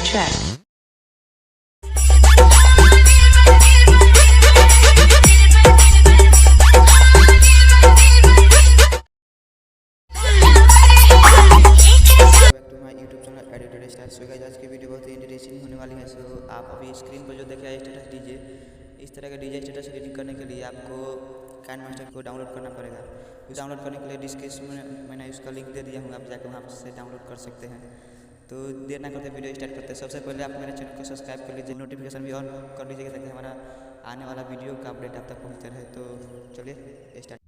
shek. So guys आज की video बहुत ही इंटरेस्टिंग होने वाली है। सो आप अभी स्क्रीन पर जो देखे स्टेटस डीजे, इस तरह का डीजे स्टेटस एडिटिंग करने के लिए आपको काइनमास्टर को डाउनलोड करना पड़ेगा। इस डाउनलोड करने के लिए डिस्क्रिप्शन में मैंने उसका लिंक दे दिया हूँ, आप जाकर वहाँ से डाउनलोड कर सकते हैं। तो देर ना करते वीडियो स्टार्ट करते हैं। सबसे पहले आप मेरे चैनल को सब्सक्राइब कर लीजिए, नोटिफिकेशन भी ऑन कर लीजिएगा ताकि हमारा आने वाला वीडियो का अपडेट आप तक पहुँचता रहे। तो चलिए start.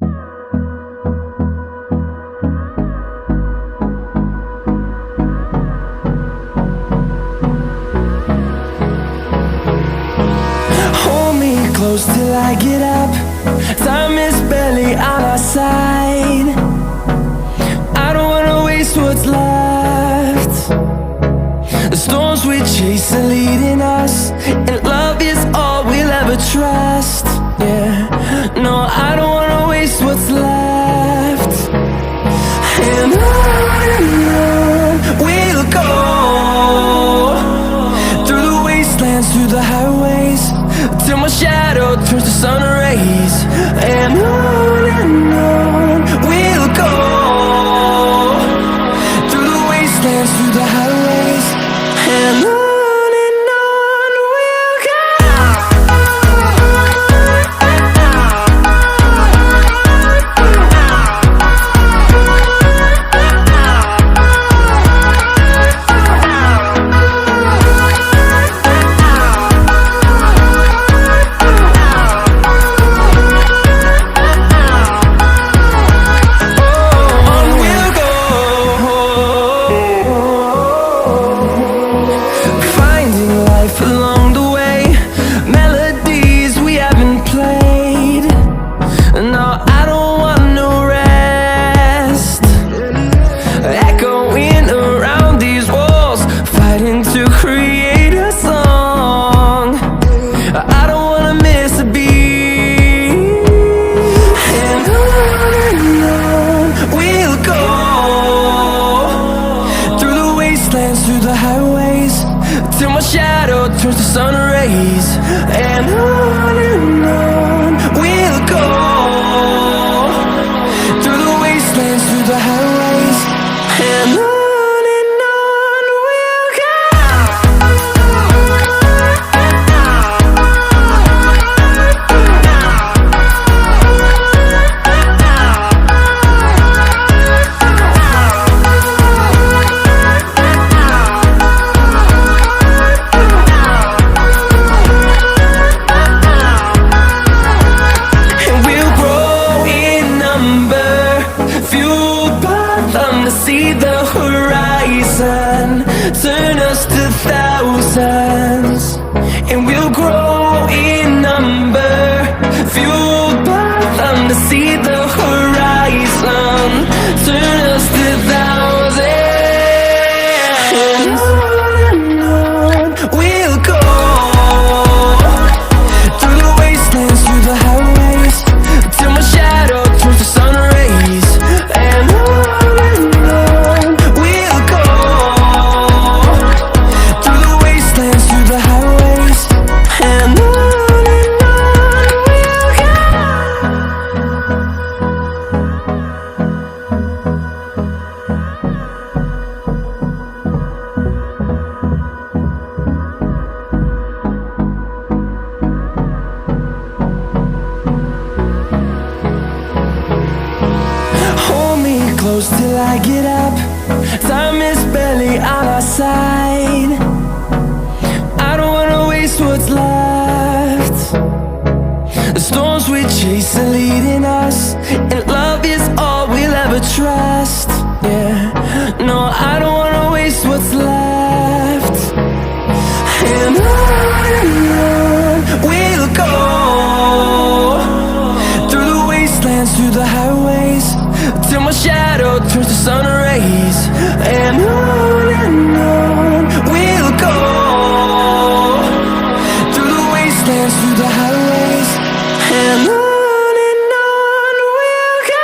Close till I get up. Time is barely on our side. I don't wanna waste what's left. The storms we chase are leading us, and love is all we'll ever trust. Yeah, no, I don't wanna waste what's left. And on we'll go, through the wastelands, through the highways, till my shadow turns to sun rays. And on we'll go, through the wastelands, through the highways. And on we'll go. Through the highways, till my shadow turns to sun rays. And on we'll go, through the wastelands, through the highways. And on we'll go. See the horizon, turn us to thousands, and we'll grow in number, fueled by them. To see the horizon, turn us to thousands. And on we'll go, through the wastelands, through the highways, till my shadow turns to sun rays. And close till I get up. Time is barely on our side. I don't wanna waste what's left. The storms we chase are leading us, and love is all we'll ever trust. Yeah, no, I don't wanna waste what's left. And on we'll go, through the wastelands, through the highways, till my shadow turns to sun rays. And on we'll go, through the wastelands, through the highways. And on we'll go.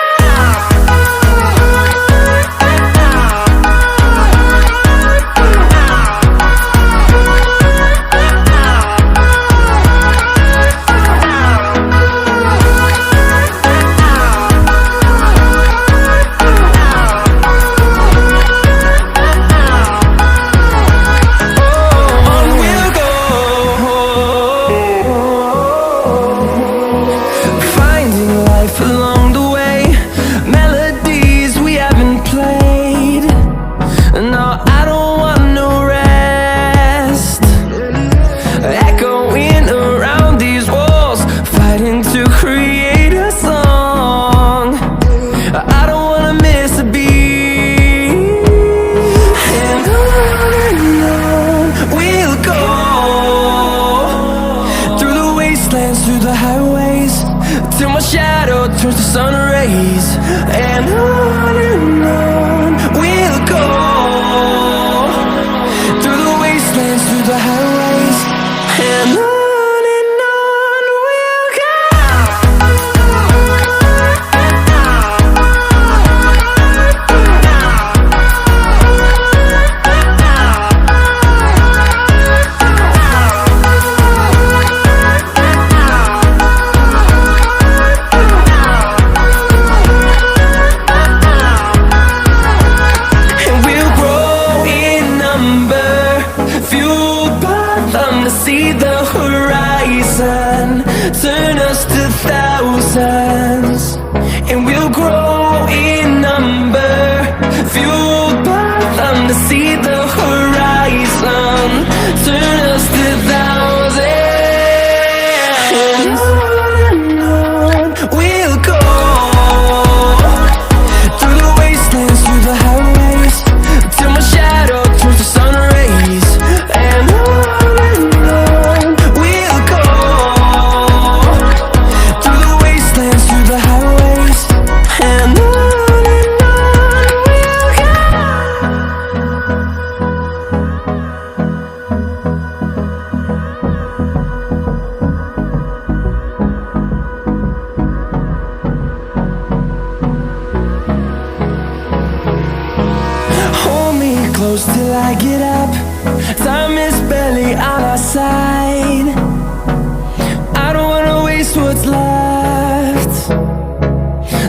close till I get up. Time is barely on our side. I don't wanna waste what's left.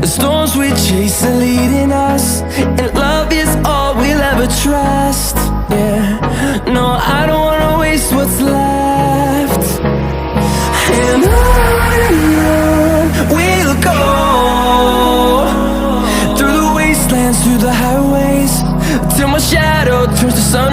The storms we chase are leading us, and love is all we'll ever trust. Yeah, no, I don't wanna waste what's left. And on we'll go, through the wastelands, through the highways, till my shadow turns to sun